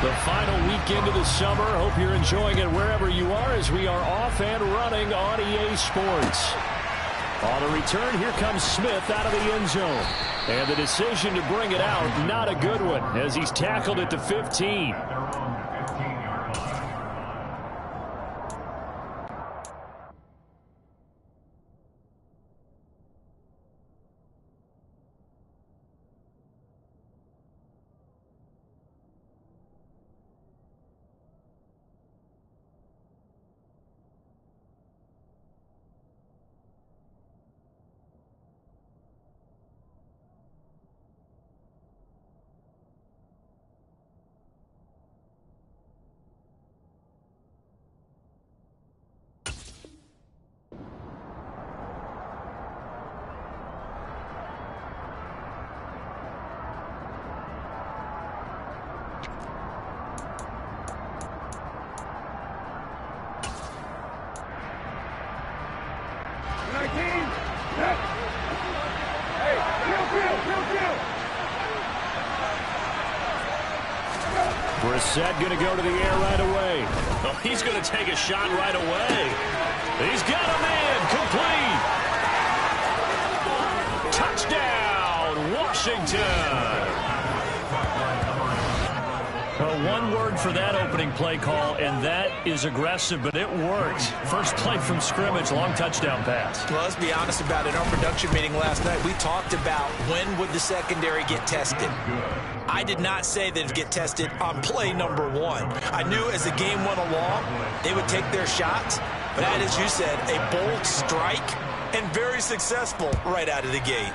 The final weekend of the summer. Hope you're enjoying it wherever you are as we are off and running on EA Sports. On the return, here comes Smith out of the end zone. And the decision to bring it out, not a good one, as he's tackled at the 15. Brissett going to go to the air right away. Oh, he's going to take a shot right away. He's got a man complete. Touchdown, Washington. One word for that opening play call, and that is aggressive, but it worked. First play from scrimmage, long touchdown pass. Well, let's be honest about it. In our production meeting last night, we talked about when would the secondary get tested. I did not say they'd get tested on play number 1. I knew as the game went along, they would take their shots. But that, as you said, a bold strike and very successful right out of the gate.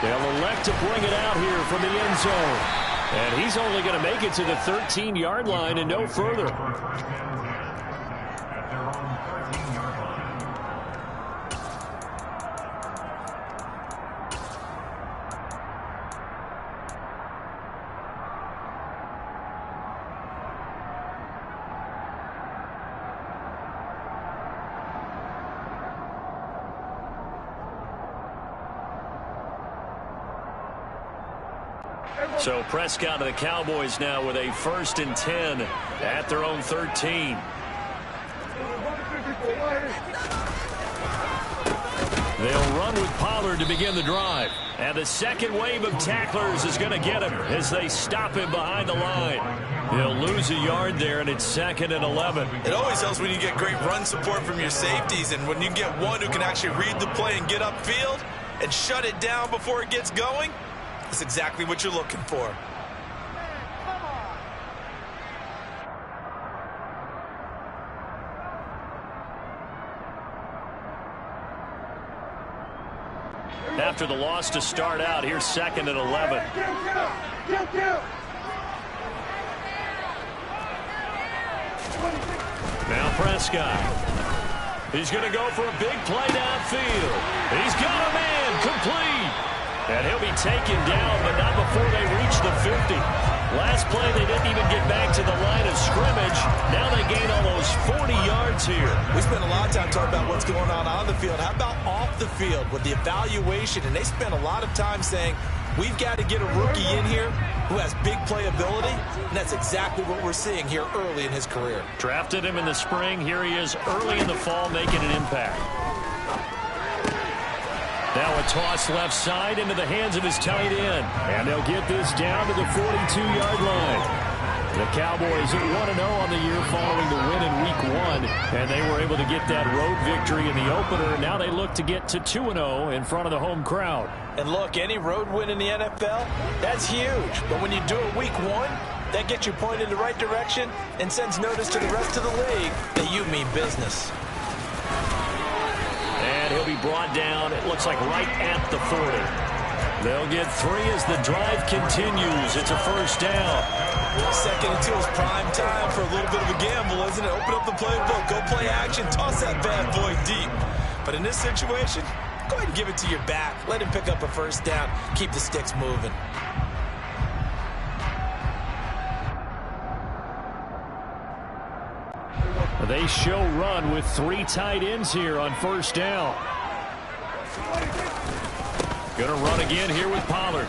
They'll elect to bring it out here from the end zone. And he's only going to make it to the 13-yard line and no further. So Prescott of the Cowboys now with a 1st and 10 at their own 13. They'll run with Pollard to begin the drive. And the second wave of tacklers is going to get him as they stop him behind the line. He'll lose a yard there, and it's 2nd and 11. It always helps when you get great run support from your safeties, and when you get one who can actually read the play and get upfield and shut it down before it gets going. That's exactly what you're looking for. After the loss to start out, here's 2nd and 11. Now Prescott. He's going to go for a big play downfield. He's got a man complete. And he'll be taken down, but not before they reach the 50. Last play, they didn't even get back to the line of scrimmage. Now they gain almost 40 yards here. We spent a lot of time talking about what's going on the field. How about off the field with the evaluation? And they spent a lot of time saying, we've got to get a rookie in here who has big playability. And that's exactly what we're seeing here early in his career. Drafted him in the spring. Here he is early in the fall making an impact. Now a toss left side into the hands of his tight end. And they'll get this down to the 42-yard line. The Cowboys at 1-0 on the year following the win in Week 1. And they were able to get that road victory in the opener. Now they look to get to 2-0 in front of the home crowd. And look, any road win in the NFL, that's huge. But when you do it Week 1, that gets you pointed in the right direction and sends notice to the rest of the league that you mean business. And he'll be brought down, it looks like right at the 40. They'll get 3 as the drive continues. It's a 1st down. 2nd and 2 is prime time for a little bit of a gamble, isn't it? Open up the playbook, go play action, toss that bad boy deep. But in this situation, go ahead and give it to your back. Let him pick up a 1st down. Keep the sticks moving. They show run with 3 tight ends here on 1st down. Going to run again here with Pollard.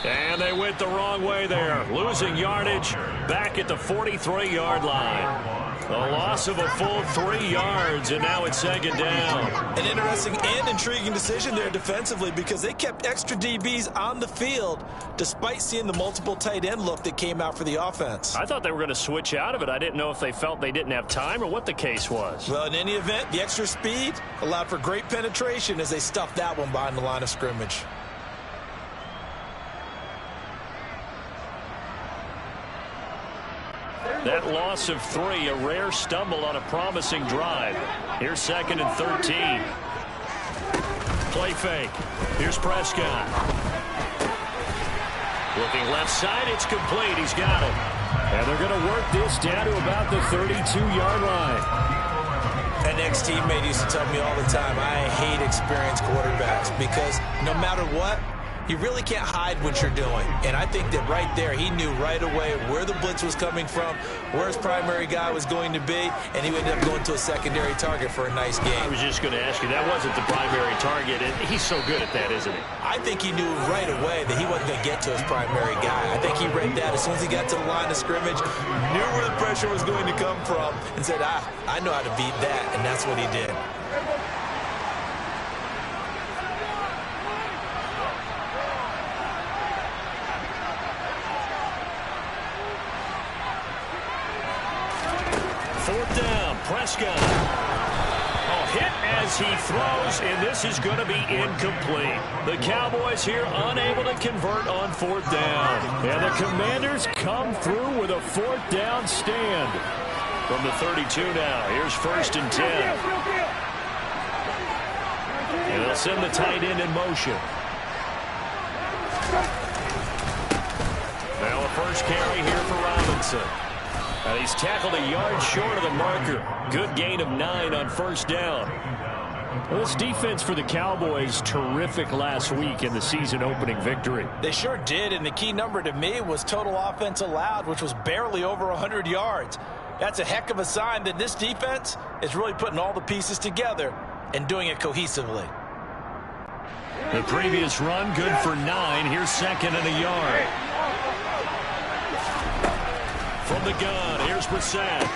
And they went the wrong way there, losing yardage back at the 43-yard line. A loss of a full 3 yards, and now it's second down. An interesting and intriguing decision there defensively because they kept extra DBs on the field despite seeing the multiple tight end look that came out for the offense. I thought they were going to switch out of it. I didn't know if they felt they didn't have time or what the case was. Well, in any event, the extra speed allowed for great penetration as they stuffed that one behind the line of scrimmage. That loss of 3, a rare stumble on a promising drive. Here's 2nd and 13. Play fake. Here's Prescott. Looking left side, it's complete. He's got it. And they're going to work this down to about the 32-yard line. An ex-teammate used to tell me all the time, I hate experienced quarterbacks because no matter what, you really can't hide what you're doing. And I think that right there, he knew right away where the blitz was coming from, where his primary guy was going to be, and he would end up going to a secondary target for a nice game. I was just going to ask you, that wasn't the primary target, and he's so good at that, isn't he? I think he knew right away that he wasn't going to get to his primary guy. I think he read that as soon as he got to the line of scrimmage, knew where the pressure was going to come from, and said, I know how to beat that, and that's what he did. Prescott. Hit as he throws, and this is going to be incomplete. The Cowboys here unable to convert on 4th down. And the Commanders come through with a 4th down stand. From the 32 now, here's 1st and 10. And they'll send the tight end in motion. Now a first carry here for Robinson. And he's tackled a yard short of the marker. Good gain of 9 on 1st down. Well, this defense for the Cowboys, terrific last week in the season-opening victory. They sure did, and the key number to me was total offense allowed, which was barely over 100 yards. That's a heck of a sign that this defense is really putting all the pieces together and doing it cohesively. The previous run, good for 9. Here's 2nd and a yard. From the gun, here's Brissett.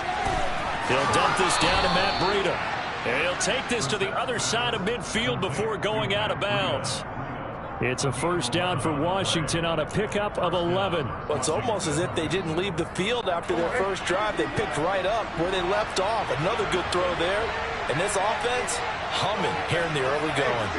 He'll dump this down to Matt Breida. And he'll take this to the other side of midfield before going out of bounds. It's a 1st down for Washington on a pickup of 11. Well, it's almost as if they didn't leave the field after their first drive. They picked right up where they left off. Another good throw there. And this offense humming here in the early going.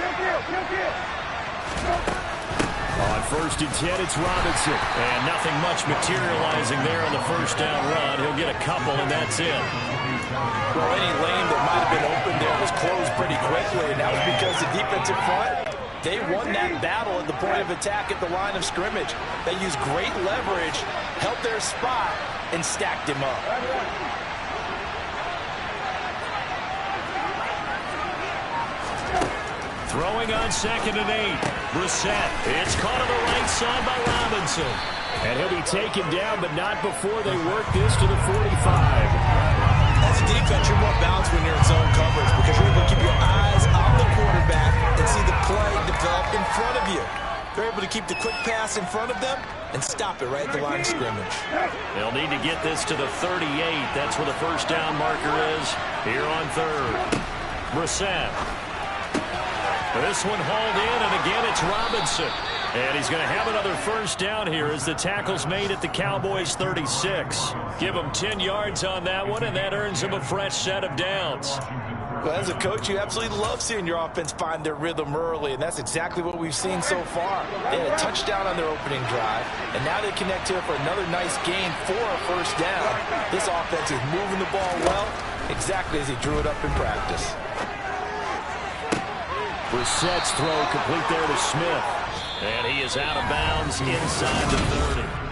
On 1st and 10, it's Robinson. And nothing much materializing there on the 1st down run. He'll get a couple, and that's it. Well, any lane that might have been open there was closed pretty quickly, and that was because the defensive front, they won that battle at the point of attack at the line of scrimmage. They used great leverage, held their spot, and stacked him up. Throwing on 2nd and 8. Brissett. It's caught on the right side by Robinson. And he'll be taken down, but not before they work this to the 45. As a defense, you're more balanced when you're in zone coverage because you're able to keep your eyes on the quarterback and see the play develop in front of you. They're able to keep the quick pass in front of them and stop it right at the line of scrimmage. They'll need to get this to the 38. That's where the 1st down marker is here on 3rd. Brissett. This one hauled in, and again it's Robinson. And he's going to have another 1st down here as the tackle's made at the Cowboys' 36. Give him 10 yards on that one, and that earns him a fresh set of downs. Well, as a coach, you absolutely love seeing your offense find their rhythm early, and that's exactly what we've seen so far. They had a touchdown on their opening drive, and now they connect here for another nice gain for a 1st down. This offense is moving the ball well, exactly as he drew it up in practice. Brissett's throw complete there to Smith. And he is out of bounds inside the 30.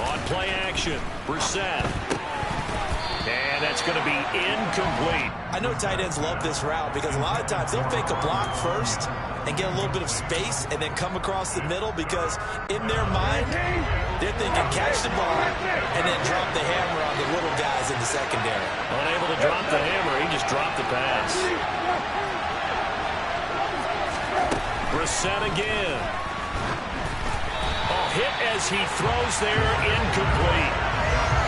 On play action, Brissett. And that's going to be incomplete. I know tight ends love this route because a lot of times they'll fake a block first and get a little bit of space and then come across the middle because in their mind, they're thinking catch the ball and then drop the hammer on the little guys in the secondary. Unable to drop the hammer, he just dropped the pass. Brissett again. Oh, hit as he throws there, incomplete.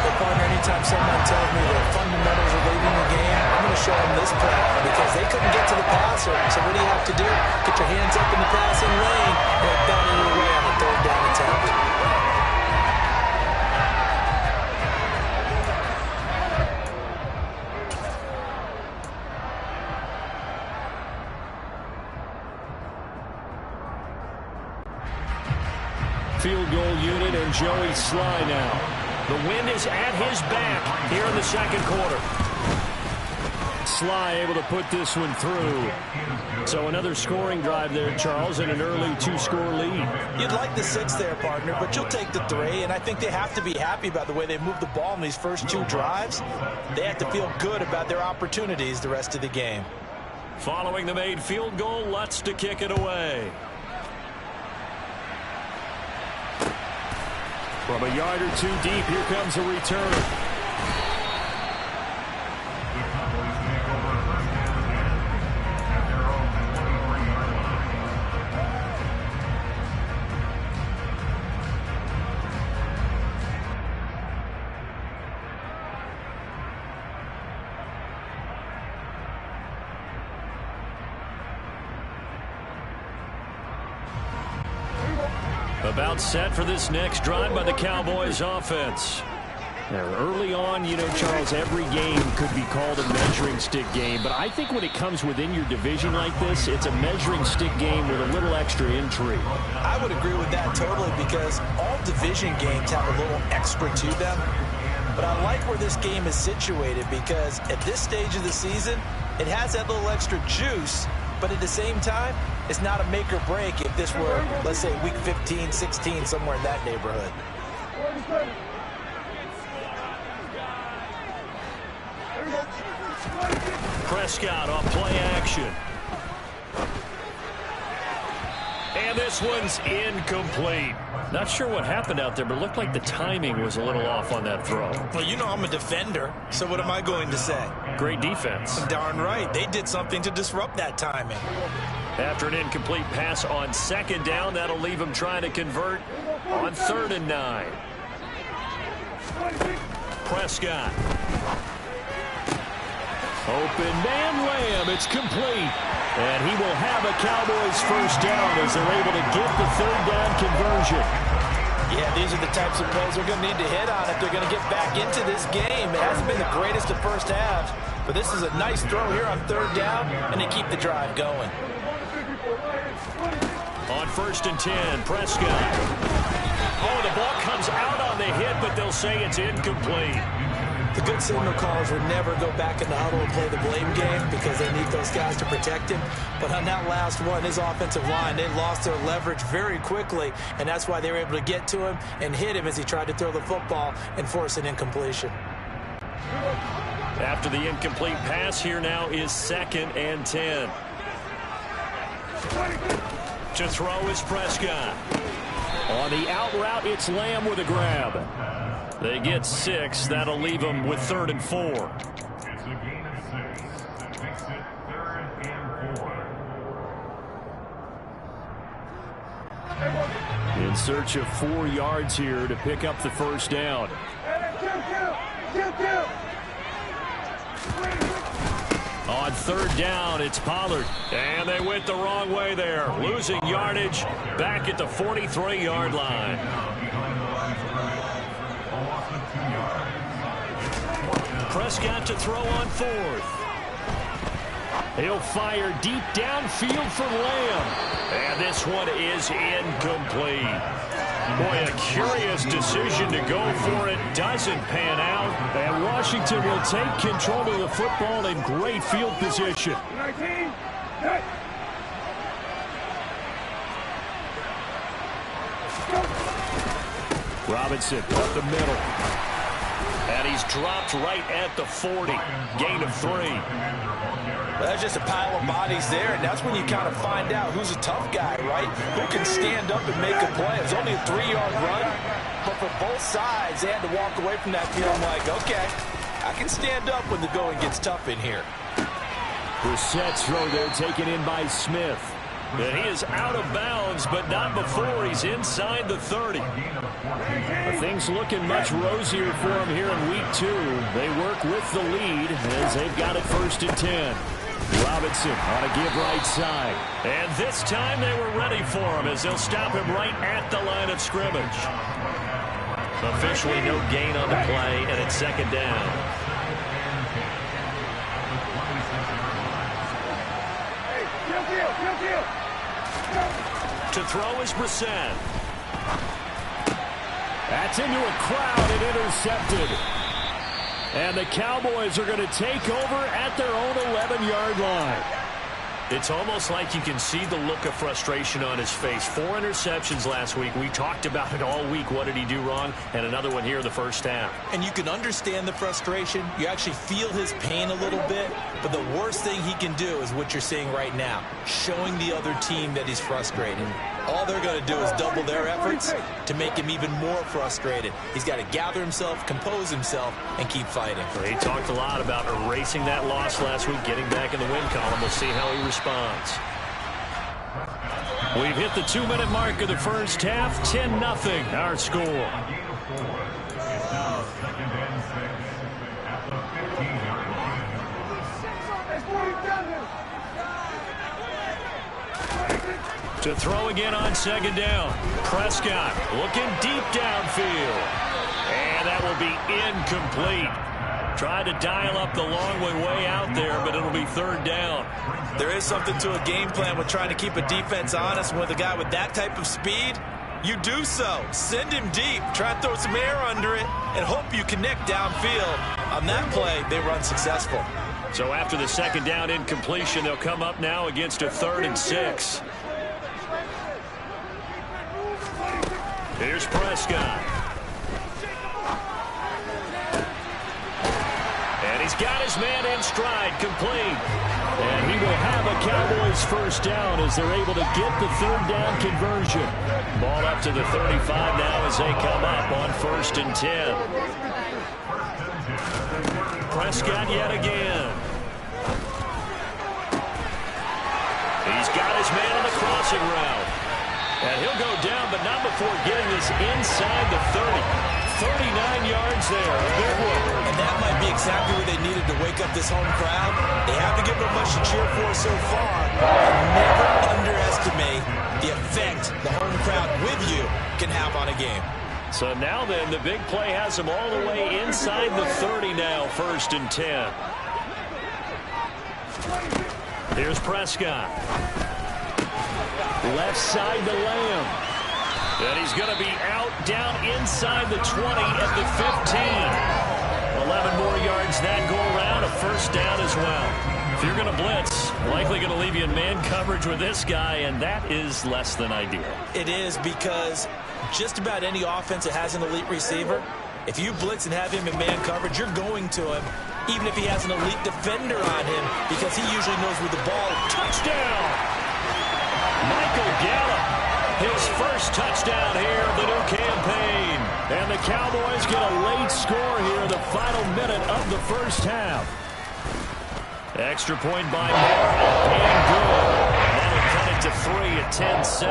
But partner, anytime someone tells me the fundamentals are leaving the game, I'm going to show them this play because they couldn't get to the passer. So what do you have to do? Get your hands up in the passing lane and bat it away on the third down attempt. Field goal unit and Joey Sly now. The wind is at his back here in the second quarter. Sly able to put this one through. So another scoring drive there, Charles, and an early 2-score lead. You'd like the 6 there, partner, but you'll take the 3, and I think they have to be happy about the way they moved the ball in these first 2 drives. They have to feel good about their opportunities the rest of the game. Following the made field goal, Lutz to kick it away. From a yard or 2 deep, here comes a return. About set for this next drive by the Cowboys offense. Now, early on, you know, Charles, every game could be called a measuring stick game. But I think when it comes within your division like this, it's a measuring stick game with a little extra intrigue. I would agree with that totally because all division games have a little extra to them. But I like where this game is situated because at this stage of the season, it has that little extra juice. But at the same time, it's not a make or break if this were, let's say, week 15, 16, somewhere in that neighborhood. Prescott on play action. And this one's incomplete. Not sure what happened out there, but it looked like the timing was a little off on that throw. Well, you know I'm a defender, so what am I going to say? Great defense. Darn right. They did something to disrupt that timing. After an incomplete pass on second down, that'll leave him trying to convert on 3rd and 9. Prescott. Open man Lamb. It's complete. And he will have a Cowboys first down as they're able to get the 3rd down conversion. Yeah, these are the types of plays they're going to need to hit on if they're going to get back into this game. It hasn't been the greatest of first halves, but this is a nice throw here on 3rd down, and they keep the drive going. On 1st and 10, Prescott. Oh, the ball comes out on the hit, but they'll say it's incomplete. The good signal callers would never go back in the huddle and play the blame game because they need those guys to protect him. But on that last one, his offensive line, they lost their leverage very quickly, and that's why they were able to get to him and hit him as he tried to throw the football and force an incompletion. After the incomplete pass, here now is 2nd and 10. To throw is Prescott. On the out route, it's Lamb with a grab. They get 6. That'll leave them with 3rd and 4. It's a gain of 6. Makes it 3rd and 4. In search of 4 yards here to pick up the first down. On 3rd down, it's Pollard. And they went the wrong way there. Losing yardage back at the 43-yard line. Prescott to throw on 4th. He'll fire deep downfield for Lamb. And this one is incomplete. Boy, a curious decision to go for it. Doesn't pan out. And Washington will take control of the football in great field position. Robinson up the middle. And he's dropped right at the 40. Gain of 3. Well, that's just a pile of bodies there, and that's when you kind of find out who's a tough guy, right? Who can stand up and make a play. It was only a 3-yard run, but for both sides, they had to walk away from that field like, okay, I can stand up when the going gets tough in here. Brissett's throw there taken in by Smith. And he is out of bounds, but not before he's inside the 30. Things looking much rosier for him here in week 2. They work with the lead as they've got it 1st and 10. Robinson on a give right side. And this time they were ready for him as they'll stop him right at the line of scrimmage. Officially no gain on the play, and it's 2nd down. To throw is Brissett. That's into a crowd and intercepted. And the Cowboys are going to take over at their own 11-yard line. It's almost like you can see the look of frustration on his face. 4 interceptions last week. We talked about it all week. What did he do wrong? And another one here in the first half. And you can understand the frustration. You actually feel his pain a little bit. But the worst thing he can do is what you're seeing right now, showing the other team that he's frustrated. All they're going to do is double their efforts to make him even more frustrated. He's got to gather himself, compose himself, and keep fighting. Well, he talked a lot about erasing that loss last week, getting back in the win column. We'll see how he responds. We've hit the 2-minute mark of the first half. 10-0 our score. To throw again on 2nd down. Prescott looking deep downfield. And that will be incomplete. Tried to dial up the long way out there, but it'll be 3rd down. There is something to a game plan with trying to keep a defense honest. With a guy with that type of speed, you do so. Send him deep. Try to throw some air under it and hope you connect downfield. On that play, they were unsuccessful. So after the 2nd down incompletion, they'll come up now against a 3rd and 6. Here's Prescott. And he's got his man in stride, complete. And he will have a Cowboys 1st down as they're able to get the 3rd down conversion. Ball up to the 35 now as they come up on 1st and 10. Prescott yet again. He's got his man on the crossing route. And he'll go down, but not before getting this inside the 30. 39 yards there. A big one. And that might be exactly what they needed to wake up this home crowd. They haven't given them much to cheer for so far. Never underestimate the effect the home crowd with you can have on a game. So now then, the big play has them all the way inside the 30 now, 1st and 10. Here's Prescott. Left side to Lamb. And he's going to be out down inside the 20 at the 15. 11 more yards that go around, a 1st down as well. If you're going to blitz, likely going to leave you in man coverage with this guy, and that is less than ideal. It is, because just about any offense that has an elite receiver, if you blitz and have him in man coverage, you're going to him, even if he has an elite defender on him, because he usually knows where the ball is. Touchdown! Michael Gallup, his 1st touchdown here of the new campaign. And the Cowboys get a late score here in the final minute of the 1st half. Extra point by Moore, up and good. That'll cut it to 3 at 10-7.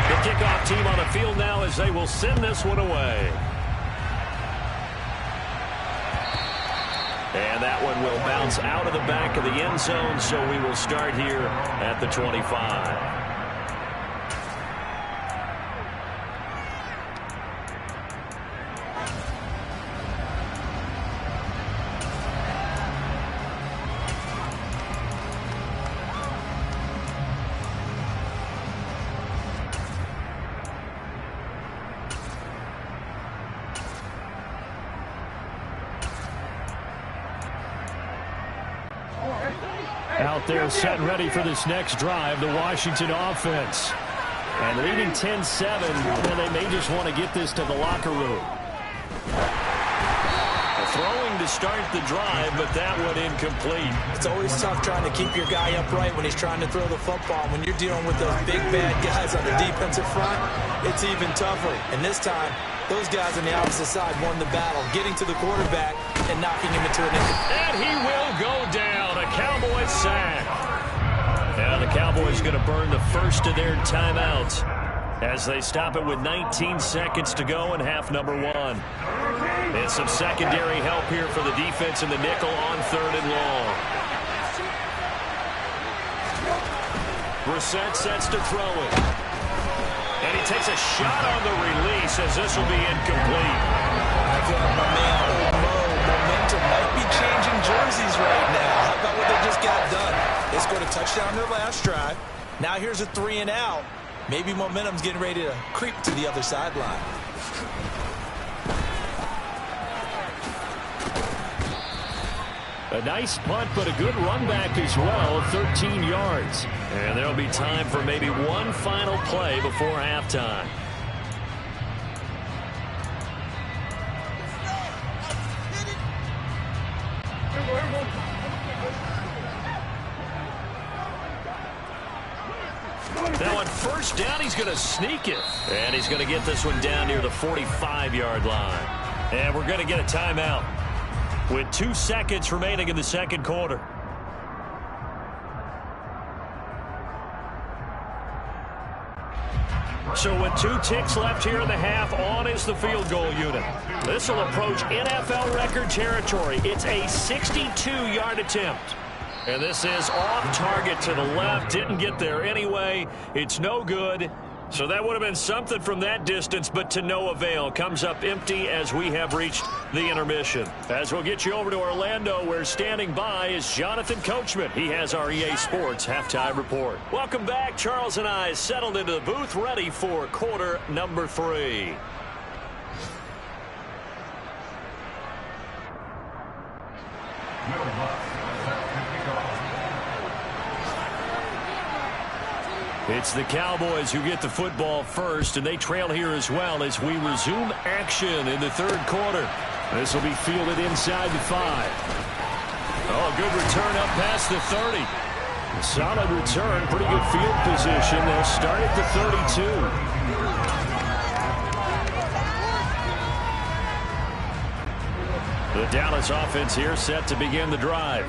The kickoff team on the field now as they will send this one away. And that one will bounce out of the back of the end zone, so we will start here at the 25. Out there set and ready for this next drive, the Washington offense. And leading 10-7, and they may just want to get this to the locker room. Throwing to start the drive, but that one incomplete. It's always tough trying to keep your guy upright when he's trying to throw the football. When you're dealing with those big, bad guys on the defensive front, it's even tougher. And this time, those guys on the opposite side won the battle, getting to the quarterback and knocking him into an incomplete. And he will go down. A Cowboys sack. Now the Cowboys going to burn the first of their timeouts as they stop it with 19 seconds to go in half number 1. And some secondary help here for the defense in the nickel on 3rd and long. Brissett sets to throw it. And he takes a shot on the release as this will be incomplete. I feel like my man momentum might be changing jerseys right now. How about what they just got done? They scored a touchdown their last drive. Now here's a 3-and-out. Maybe momentum's getting ready to creep to the other sideline. A nice punt, but a good run back as well, 13 yards. And there'll be time for maybe one final play before halftime. Now on first down, he's going to sneak it. And he's going to get this one down near the 45-yard line. And we're going to get a timeout with 2 seconds remaining in the second quarter. So with 2 ticks left here in the half, on is the field goal unit. This will approach NFL record territory. It's a 62-yard attempt. And this is off target to the left. Didn't get there anyway. It's no good. So that would have been something from that distance, but to no avail. Comes up empty as we have reached the intermission. As we'll get you over to Orlando, where standing by is Jonathan Coachman. He has our EA Sports Halftime Report. Welcome back. Charles and I settled into the booth, ready for quarter number 3. It's the Cowboys who get the football first, and they trail here as well as we resume action in the third quarter. This will be fielded inside the 5. Oh, good return up past the 30. Solid return, pretty good field position. They'll start at the 32. The Dallas offense here set to begin the drive.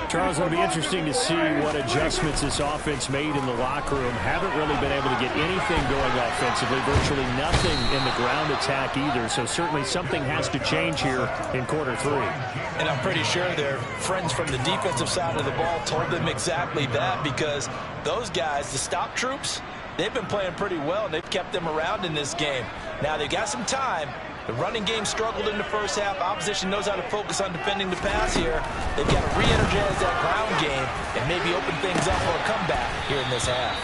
Charles, it'll be interesting to see what adjustments this offense made in the locker room. Haven't really been able to get anything going offensively, virtually nothing in the ground attack either. So certainly something has to change here in quarter 3. And I'm pretty sure their friends from the defensive side of the ball told them exactly that, because those guys, the stop troops, they've been playing pretty well, and they've kept them around in this game. Now they've got some time. The running game struggled in the first half. Opposition knows how to focus on defending the pass here. They've got to re-energize that ground game and maybe open things up for a comeback here in this half.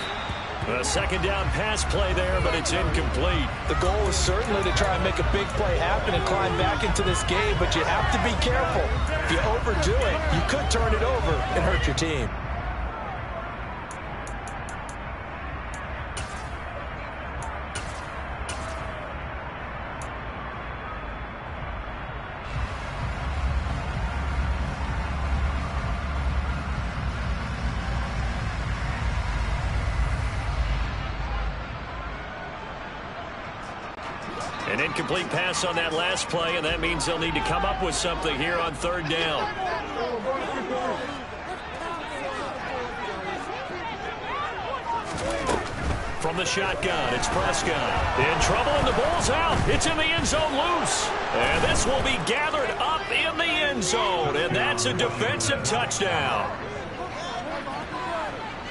A second down pass play there, but it's incomplete. The goal is certainly to try and make a big play happen and climb back into this game, but you have to be careful. If you overdo it, you could turn it over and hurt your team. An incomplete pass on that last play, and that means they'll need to come up with something here on third down. From the shotgun, it's Prescott. In trouble, and the ball's out. It's in the end zone loose. And this will be gathered up in the end zone, and that's a defensive touchdown.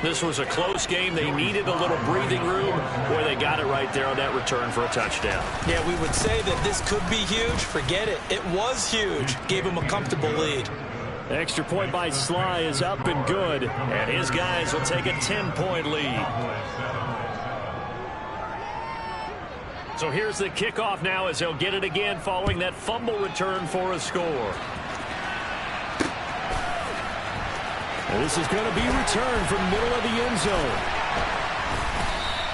This was a close game. They needed a little breathing room. Boy, they got it right there on that return for a touchdown. Yeah, we would say that this could be huge. Forget it. It was huge. Gave him a comfortable lead. Extra point by Sly is up and good. And his guys will take a 10-point lead. So here's the kickoff now as they'll get it again following that fumble return for a score. And this is going to be returned from middle of the end zone.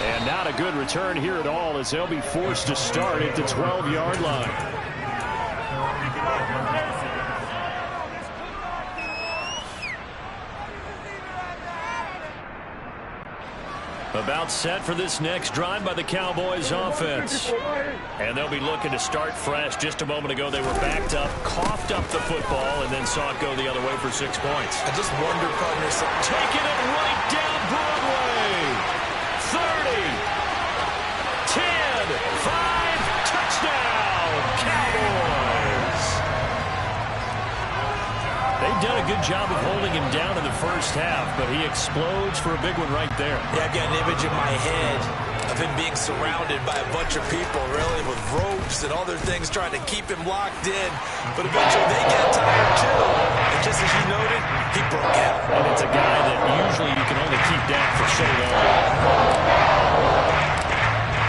And not a good return here at all, as they'll be forced to start at the 12-yard line. About set for this next drive by the Cowboys offense. And they'll be looking to start fresh. Just a moment ago, they were backed up, coughed up the football, and then saw it go the other way for 6 points. I just wonder, partners, taking it right down Broadway. 30, 10, 5, touchdown, Cowboys. They've done a good job of holding him down in the first half, but he explodes for a big one right there. Yeah, I've got an image in my head of him being surrounded by a bunch of people, really, with ropes and other things trying to keep him locked in. But eventually they got tired, too. And just as you noted, he broke out. And it's a guy that usually you can only keep down for so long.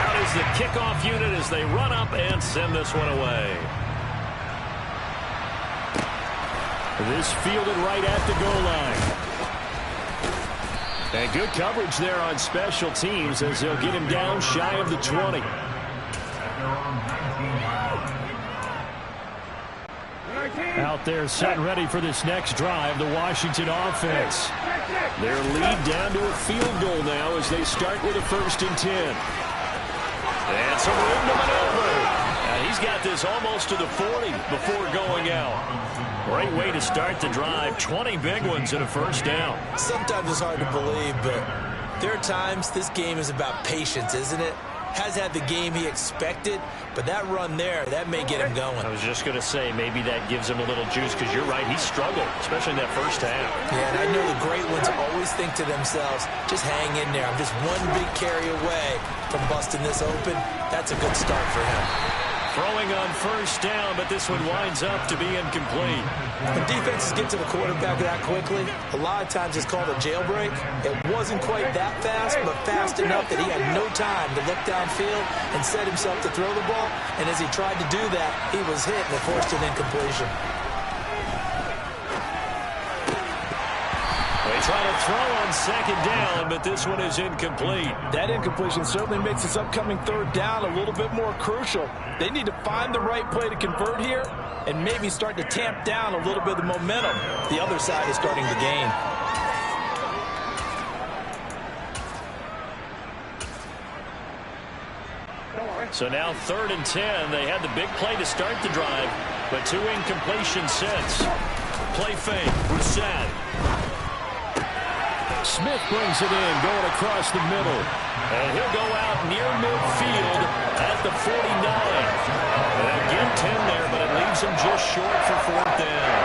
Out is the kickoff unit as they run up and send this one away. This fielded right at the goal line. And good coverage there on special teams as they'll get him down shy of the 20. Out there set and ready for this next drive, the Washington offense. Their lead down to a field goal now as they start with a 1st and 10. And some room to maneuver. And he's got this almost to the 40 before going out. Great way to start the drive. 20 big ones and a 1st down. Sometimes it's hard to believe, but there are times this game is about patience, isn't it? Has had the game he expected, but that run there, that may get him going. I was just going to say, maybe that gives him a little juice, because you're right, he struggled, especially in that first half. Yeah, and I know the great ones always think to themselves, just hang in there. I'm just one big carry away from busting this open. That's a good start for him. Throwing on 1st down, but this one winds up to be incomplete. When defenses get to the quarterback that quickly, a lot of times it's called a jailbreak. It wasn't quite that fast, but fast enough that he had no time to look downfield and set himself to throw the ball. And as he tried to do that, he was hit and it forced an incompletion. They try to throw on 2nd down, but this one is incomplete. That incompletion certainly makes this upcoming 3rd down a little bit more crucial. They need to find the right play to convert here and maybe start to tamp down a little bit of the momentum the other side is starting to gain. So now 3rd and 10. They had the big play to start the drive, but 2 incompletions since. Play fake, Brissett. Smith brings it in, going across the middle. And he'll go out near midfield at the 49. And they'll get 10 there, but it leaves him just short for 4th down.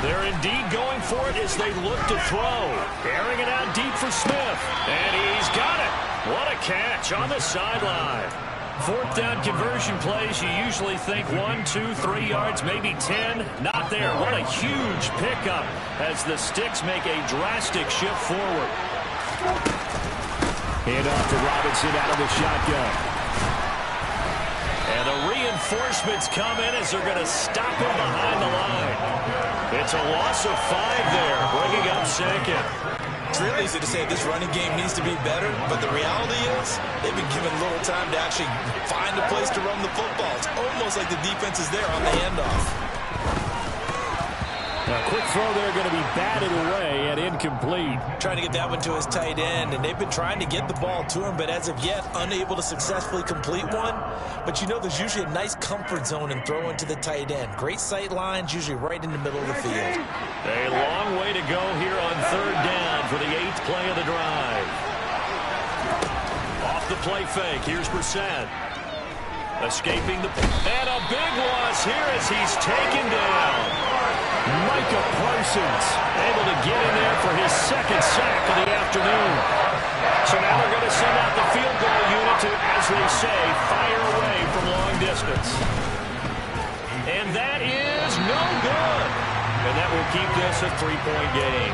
They're indeed going for it as they look to throw. Airing it out deep for Smith. And he's got it. What a catch on the sideline. 4th down conversion plays, you usually think 1, 2, 3 yards, maybe 10. Not there. What a huge pickup as the Sticks make a drastic shift forward. Hand off to Robinson out of the shotgun. And the reinforcements come in as they're going to stop him behind the line. It's a loss of 5 there, bringing up 2nd. It's real easy to say this running game needs to be better, but the reality is they've been given little time to actually find a place to run the football. It's almost like the defense is there on the handoff. A quick throw there going to be batted away and incomplete. Trying to get that one to his tight end, and they've been trying to get the ball to him, but as of yet, unable to successfully complete one. But you know there's usually a nice comfort zone in throwing to the tight end. Great sight lines, usually right in the middle of the field. A long way to go here on 3rd down for the 8th play of the drive. Off the play fake, here's Brissett. Escaping the... And a big loss here as he's taken down. Micah Parsons able to get in there for his 2nd sack of the afternoon. So now they're going to send out the field goal unit to, as they say, fire away from long distance. And that is no good. And that will keep this a 3-point game.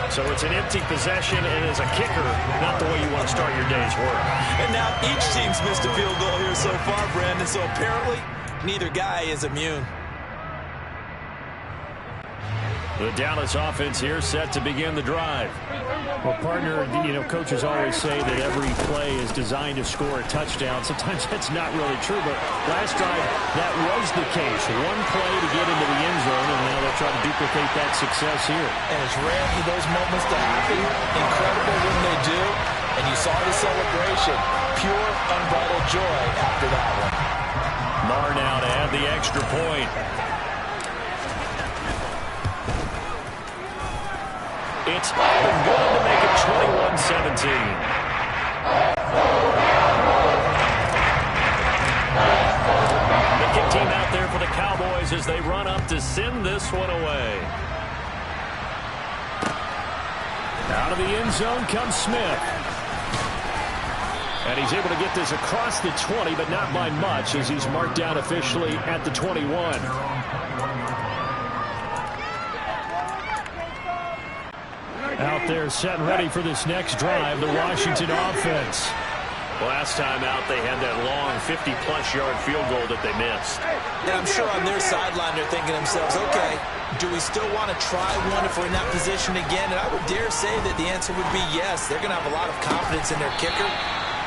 So it's an empty possession, and as a kicker, not the way you want to start your day's work. And now each team's missed a field goal here so far, Brandon. So apparently, neither guy is immune. The Dallas offense here set to begin the drive. Well, partner, coaches always say that every play is designed to score a touchdown. Sometimes that's not really true, but last drive, that was the case. One play to get into the end zone, and now they'll try to duplicate that success here. And it's rare for those moments to happen. Incredible when they do. And you saw the celebration. Pure, unbridled joy after that one. Marr now to add the extra point. It's up and good to make it 21-17. The kick team out there for the Cowboys as they run up to send this one away. Out of the end zone comes Smith. And he's able to get this across the 20, but not by much as he's marked down officially at the 21. Out there set and ready for this next drive, the Washington offense. Last time out, they had that long 50-plus yard field goal that they missed. And I'm sure on their sideline they're thinking to themselves, okay, do we still want to try one if we're in that position again? And I would dare say that the answer would be yes. They're going to have a lot of confidence in their kicker.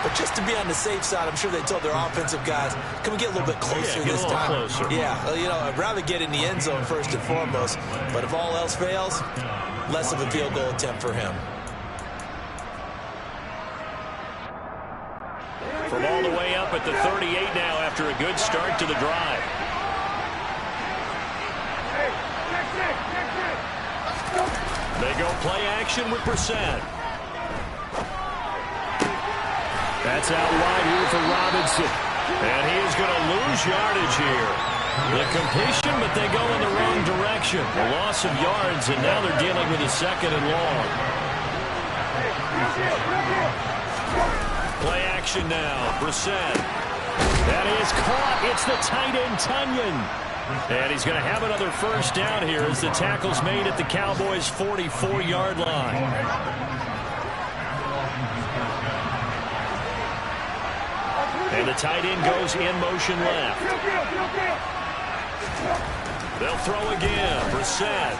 But just to be on the safe side, I'm sure they told their offensive guys, can we get a little bit closer this time? Closer. Yeah, I'd rather get in the end zone first and foremost. But if all else fails, less of a field goal attempt for him. From all the way up at the 38 now after a good start to the drive. They go play action with Brissett. That's out wide here for Robinson. And he is going to lose yardage here. The completion, but they go in the wrong direction. A loss of yards, and now they're dealing with a second and long. Play action now. Brissett. That is caught. It's the tight end, Tonyan. And he's going to have another first down here as the tackle's made at the Cowboys' 44-yard line. And the tight end goes in motion left. They'll throw again. Brissett.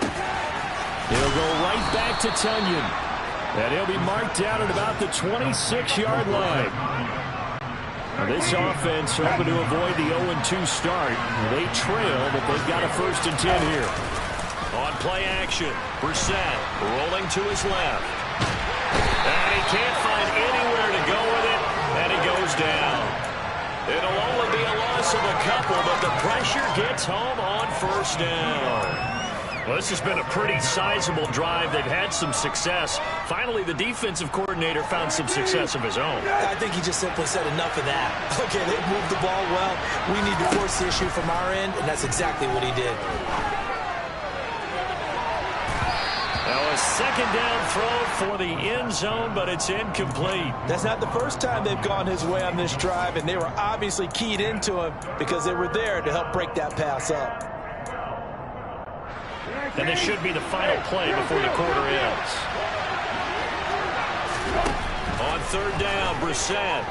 He'll go right back to Tonyan. And he'll be marked down at about the 26-yard line. Now this offense hoping to avoid the 0-2 start. They trail, but they've got a 1st and 10 here. On play action, Brissett rolling to his left. And he can't find anywhere to go with it, and he goes down. It'll only be a loss of a couple, but the pressure gets home on 1st down. Well, this has been a pretty sizable drive. They've had some success. Finally, the defensive coordinator found some success of his own. I think he just simply said enough of that. Okay, they've moved the ball well. We need to force the issue from our end, and that's exactly what he did. Now a second down throw for the end zone, but it's incomplete. That's not the first time they've gone his way on this drive, and they were obviously keyed into him because they were there to help break that pass up. And this should be the final play before the quarter ends. On 3rd down, Brissett.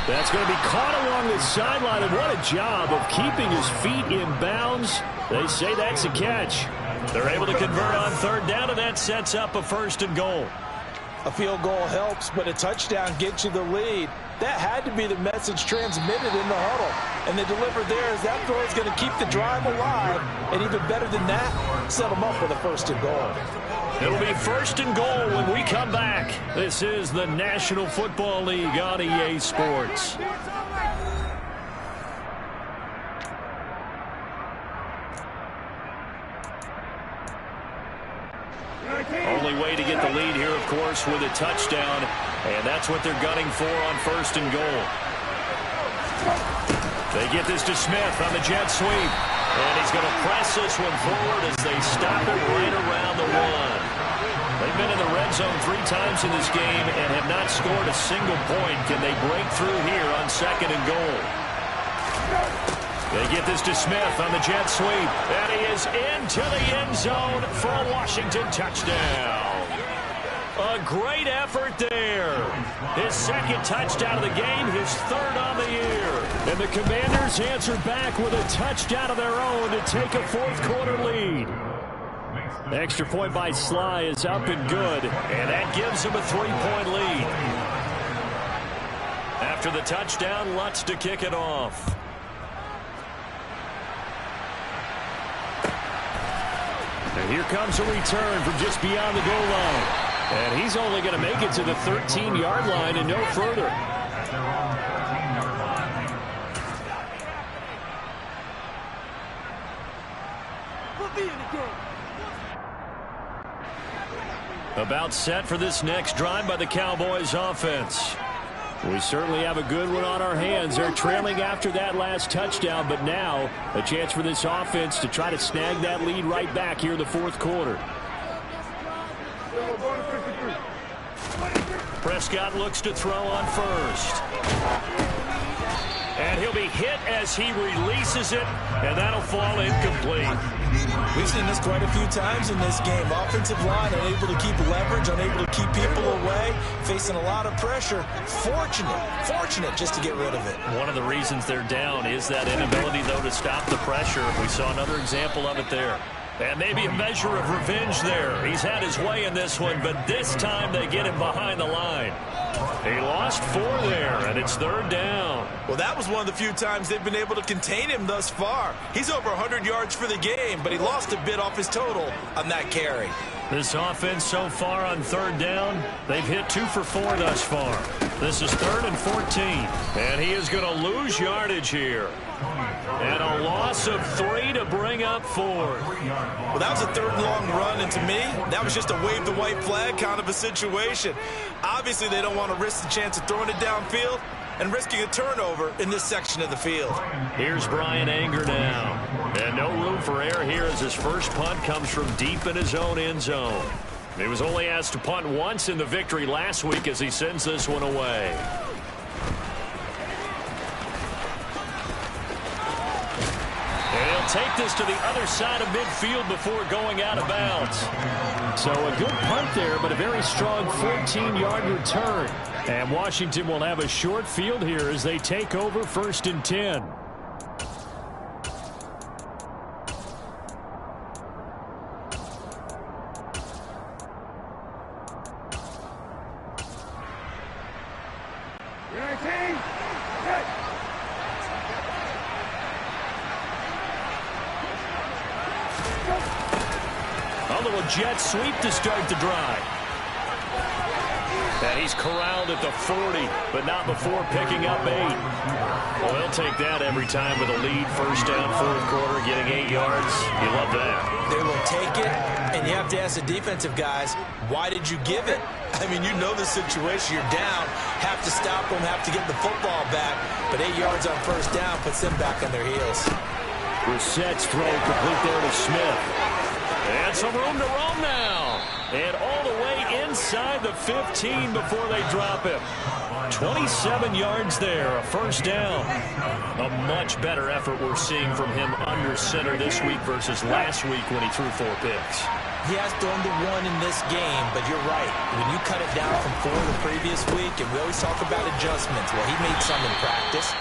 That's going to be caught along the sideline, and what a job of keeping his feet in bounds. They say that's a catch. They're able to convert on 3rd down, and that sets up a 1st and goal. A field goal helps, but a touchdown gets you the lead. That had to be the message transmitted in the huddle. And they delivered there as that throw is going to keep the drive alive. And even better than that, set them up with a 1st and goal. It'll be 1st and goal when we come back. This is the National Football League on EA Sports. Only way to get the lead here, of course, with a touchdown. And that's what they're gunning for on 1st and goal. They get this to Smith on the jet sweep. And he's going to press this one forward as they stop it right around the 1. They've been in the red zone 3 times in this game and have not scored a single point. Can they break through here on 2nd and goal? They get this to Smith on the jet sweep. And he is into the end zone for a Washington touchdown. A A great effort there. His second touchdown of the game, his third on the year. And the Commanders answer back with a touchdown of their own to take a fourth-quarter lead. The extra point by Sly is up and good, and that gives him a 3-point lead. After the touchdown, Lutz to kick it off. And here comes a return from just beyond the goal line. And he's only going to make it to the 13-yard line and no further. About set for this next drive by the Cowboys offense. We certainly have a good one on our hands. They're trailing after that last touchdown, but now a chance for this offense to try to snag that lead right back here in the fourth quarter. Prescott looks to throw on first. And he'll be hit as he releases it, and that'll fall incomplete. We've seen this quite a few times in this game. Offensive line unable to keep leverage, unable to keep people away, facing a lot of pressure. Fortunate just to get rid of it. One of the reasons they're down is that inability, though, to stop the pressure. We saw another example of it there. And maybe a measure of revenge there. He's had his way in this one, but this time they get him behind the line. He lost 4 there, and it's third down. Well, that was one of the few times they've been able to contain him thus far. He's over 100 yards for the game, but he lost a bit off his total on that carry. This offense so far on third down, they've hit 2 for 4 thus far. This is 3rd and 14, and he is going to lose yardage here. And a loss of 3 to bring up 4. Well, that was a 3rd and long run, and to me, that was just a wave the white flag kind of a situation. Obviously, they don't want to risk the chance of throwing it downfield and risking a turnover in this section of the field. Here's Brian Anger now. And no room for error here as his first punt comes from deep in his own end zone. He was only asked to punt once in the victory last week as he sends this one away. And he'll take this to the other side of midfield before going out of bounds. So a good punt there, but a very strong 14-yard return. And Washington will have a short field here as they take over 1st and 10. A little jet sweep to start the drive. And he's corralled at the 40, but not before picking up 8. Well, he'll take that every time with a lead. 1st down, 4th quarter, getting 8 yards. You love that. They will take it, and you have to ask the defensive guys, why did you give it? I mean, you know the situation. You're down, have to stop them, have to get the football back, but 8 yards on 1st down puts them back on their heels. Brissett's throw complete there to Smith. And some room to roam now. And all the way inside the 15 before they drop him. 27 yards there, a 1st down. A much better effort we're seeing from him under center this week versus last week when he threw 4 picks. He has thrown the 1 in this game, but you're right. When you cut it down from 4 the previous week, and we always talk about adjustments, well, he made some in practice,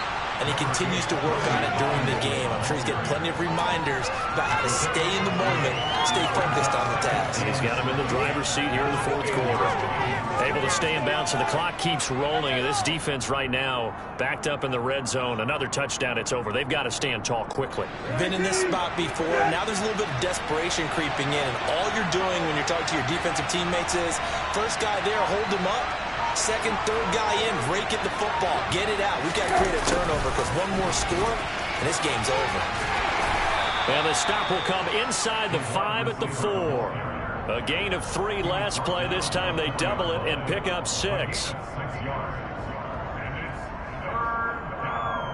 and he continues to work on it during the game. I'm sure he's getting plenty of reminders about how to stay in the moment, stay focused on the task. He's got him in the driver's seat here in the 4th quarter. Able to stay in bounds, and the clock keeps rolling. And this defense right now backed up in the red zone. Another touchdown, it's over. They've got to stand tall quickly. Been in this spot before. Now there's a little bit of desperation creeping in. And all you're doing when you're talking to your defensive teammates is, first guy there, hold him up. 2nd, 3rd guy in, break at the football. Get it out. We've got to create a turnover because one more score, and this game's over. And the stop will come inside the 5 at the 4. A gain of 3 last play. This time they double it and pick up 6. 6 yards. And it's 3rd down.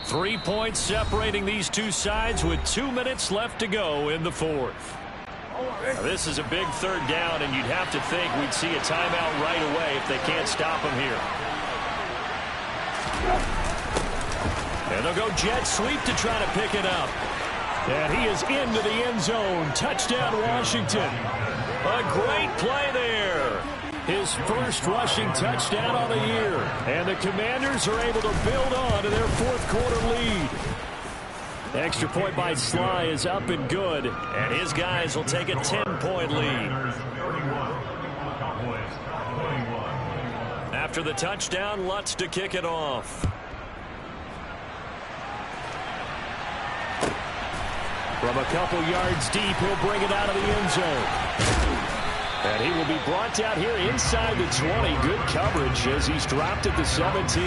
3 points separating these two sides with 2 minutes left to go in the 4th. Now, this is a big 3rd down, and you'd have to think we'd see a timeout right away if they can't stop him here. And they'll go jet sweep to try to pick it up. And he is into the end zone. Touchdown, Washington. A great play there. His first rushing touchdown on the year. And the Commanders are able to build on to their fourth quarter lead. Extra point by Sly is up and good. And his guys will take a 10-point lead. After the touchdown, Lutz to kick it off. From a couple yards deep, he'll bring it out of the end zone. And he will be brought down here inside the 20. Good coverage as he's dropped at the 17.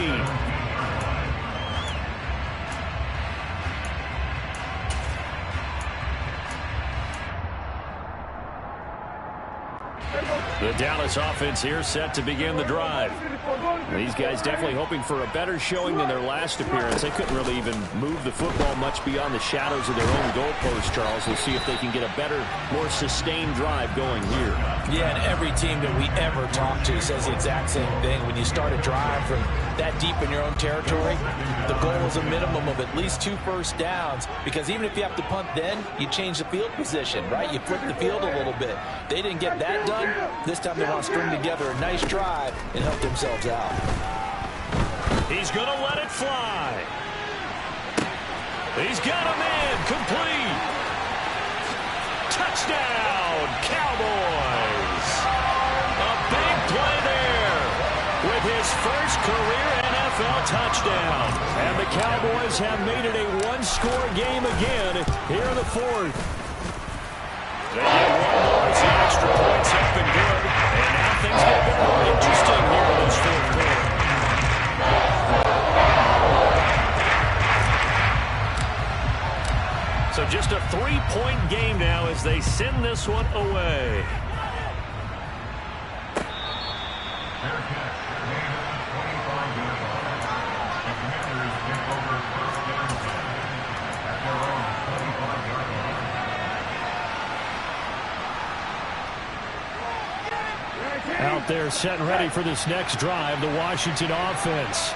The Dallas offense here set to begin the drive. These guys definitely hoping for a better showing than their last appearance. They couldn't really even move the football much beyond the shadows of their own goalpost, Charles. We'll see if they can get a better, more sustained drive going here. Yeah, and every team that we ever talk to says the exact same thing. When you start a drive from that deep in your own territory, the goal is a minimum of at least 2 first downs, because even if you have to punt then, you change the field position, right? You flip the field a little bit. They didn't get that done. This time they want to string together a nice drive and help themselves out. He's going to let it fly. He's got a man complete. Touchdown, Cowboys. A big play there with his first career NFL touchdown. And the Cowboys have made it a one-score game again here in the fourth. They get one more as the extra points have been good. And now things get a bit more interesting here in this fourth quarter. So just a 3-point game now as they send this one away. Out there setting ready for this next drive, the Washington offense.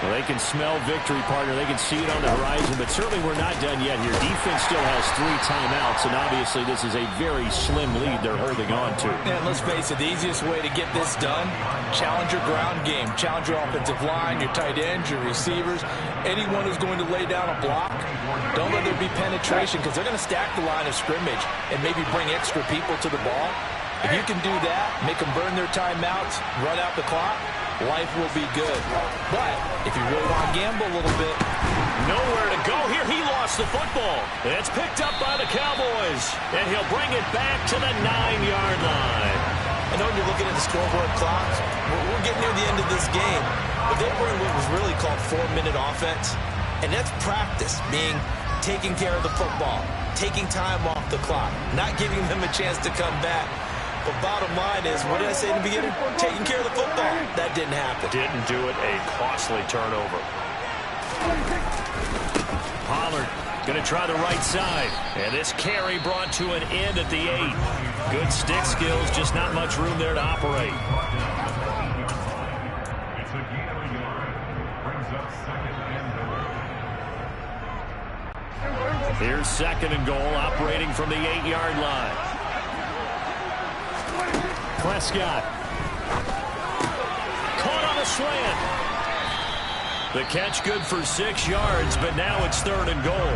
Well, they can smell victory, partner. They can see it on the horizon, but certainly we're not done yet here. Defense still has 3 timeouts, and obviously this is a very slim lead they're holding on to. And let's face it, the easiest way to get this done, challenge your ground game. Challenge your offensive line, your tight ends, your receivers, anyone who's going to lay down a block. Don't let there be penetration, because they're going to stack the line of scrimmage and maybe bring extra people to the ball. If you can do that, make them burn their timeouts, run out the clock, life will be good. But if you really want to gamble a little bit, nowhere to go here. He lost the football. It's picked up by the Cowboys, and he'll bring it back to the 9-yard line. I know you're looking at the scoreboard clocks. We're getting near the end of this game, but they were in what was really called 4-minute offense, and that's practice, meaning taking care of the football, taking time off the clock, not giving them a chance to come back. But bottom line is, what did I say in the beginning? Taking care of the football. That didn't happen. Didn't do it. A costly turnover. Pollard going to try the right side. And this carry brought to an end at the 8. Good stick skills, just not much room there to operate. It's a gain of a yard. Brings up 2nd and goal. Here's 2nd and goal, operating from the 8-yard line. Prescott. Caught on a slant. The catch good for 6 yards, but now it's 3rd and goal.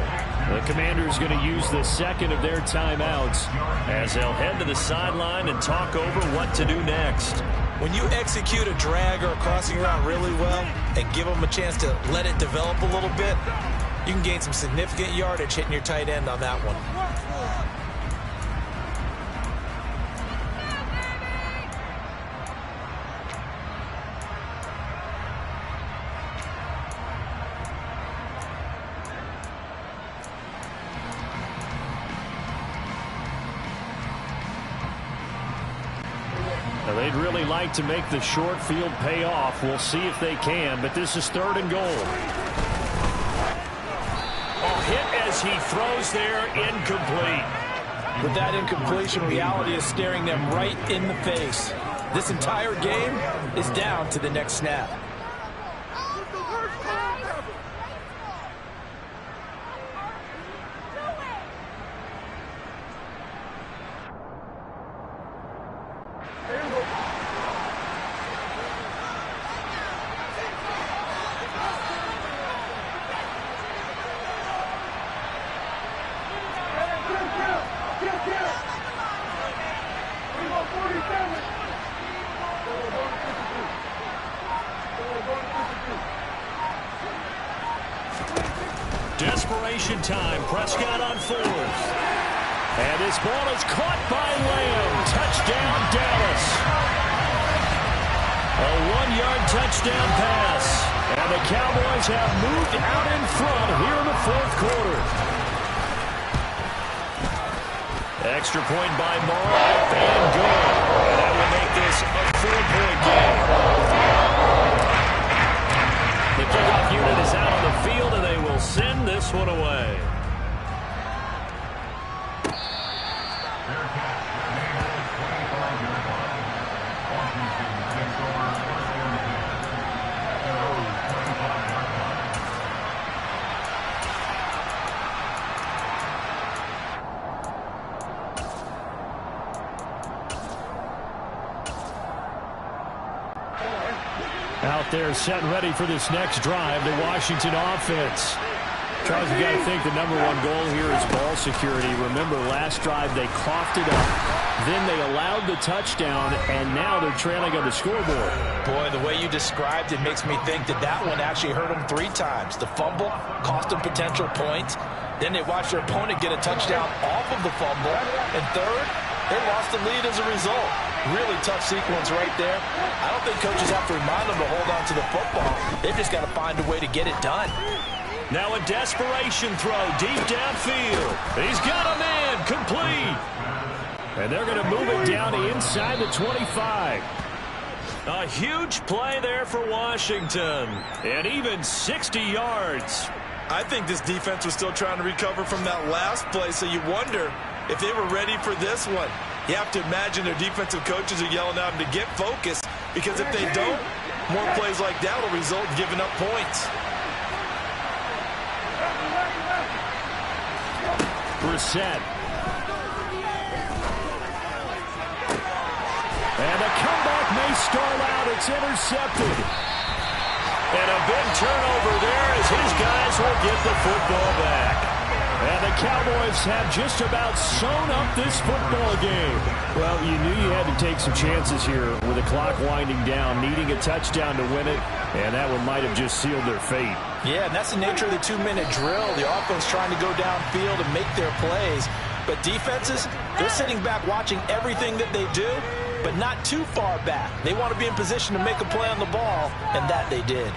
The Commanders going to use the second of their timeouts as they'll head to the sideline and talk over what to do next. When you execute a drag or a crossing route really well and give them a chance to let it develop a little bit, you can gain some significant yardage hitting your tight end on that one. They'd really like to make the short field pay off. We'll see if they can, but this is 3rd and goal. A hit as he throws there, incomplete. with that incompletion, reality is staring them right in the face. This entire game is down to the next snap. Desperation time. Prescott on fourth. And this ball is caught by Lamb. Touchdown, Dallas. A 1-yard touchdown pass. And the Cowboys have moved out in front here in the fourth quarter. Extra point by Morrow. And good. And that will make this a 4-point game. The kickoff unit is out on the field, and they will send this one away. Out there set and ready for this next drive, the Washington offense. Charles, you got to think the #1 goal here is ball security. Remember, last drive they coughed it up. Then they allowed the touchdown, and now they're trailing on the scoreboard. Boy, the way you described it makes me think that that one actually hurt them 3 times. The fumble cost them potential points. Then they watched their opponent get a touchdown off of the fumble. And third, they lost the lead as a result. Really tough sequence right there. I don't think coaches have to remind them to hold on to the football. They've just got to find a way to get it done. Now a desperation throw deep downfield. He's got a man complete. And they're going to move it down to inside the 25. A huge play there for Washington. And even 60 yards. I think this defense was still trying to recover from that last play, so you wonder if they were ready for this one. You have to imagine their defensive coaches are yelling at them to get focused, because if they don't, more plays like that will result in giving up points. Brissett. And the comeback may stall out. It's intercepted. And a big turnover there as his guys will get the football back. And the Cowboys have just about sewn up this football game. Well, you knew you had to take some chances here with the clock winding down, needing a touchdown to win it, and that one might have just sealed their fate. Yeah, and that's the nature of the 2-minute drill. The offense trying to go downfield and make their plays. But defenses, they're sitting back watching everything that they do, but not too far back. They want to be in position to make a play on the ball, and that they did.